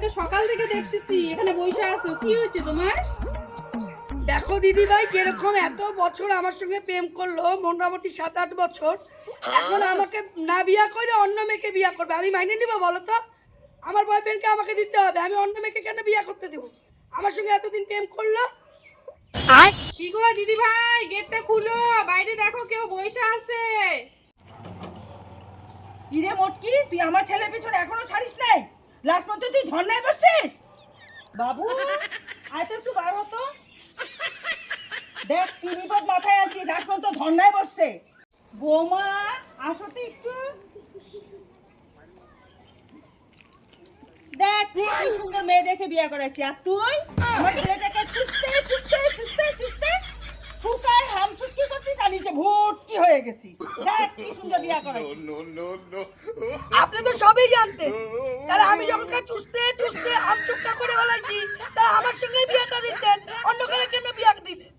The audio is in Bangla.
তো সকাল থেকে দেখতেছি এখানে বসে আছো, কি হয়েছে তোমার? দেখো দিদি ভাই কিরকম এত বছর আমার সঙ্গে প্রেম করলো, মোটামুটি 7-8 বছর। এখন আমাকে না বিয়া করে অন্য মেয়েকে বিয়া করবে, আমি মাইনে নিব বলো তো? আমার বয়ফ্রেন্ডকে আমাকে দিতে হবে, আমি অন্য মেয়েকে কেন বিয়া করতে দেবো? আমার সঙ্গে এতদিন প্রেম করলো। কি গো দিদি ভাই, গেটটা খুলো, বাইরে দেখো কেউ বসে আছে। কিরে মোটকি, তুই আমার ছেলের পিছনে এখনো ছাড়িস নাই? লাস্ট পর্যন্ত তুই ধর্নায় বসছিস? বাবু আয় তো একটু বার হতো। দেখ কি বিপদ মাথায় আছি, লাস্ট পর্যন্ত ধর্নায় বসছে। বৌমা আসো তো একটু। দেখ কি সুন্দর মেয়ে দেখে বিয়ে করেছি, আর তুই আমার ছেলেটাকে চুষতে চুষতে চুষতে চুষতে ফুকায় হামচুটকি করছিস আর নিচে ভর্তি হয়ে গেছিস। দেখ কি সুন্দর বিয়ে করেছি। আপনি তো সবই জানতেন, তাহলে আমি যখন চুষতে চুষতে আমচুপটা করে ফেলাইছি, তাহলে আমার সঙ্গে বিয়েটা দিতেন, অন্য কারো কেন বিয়া দিলেন?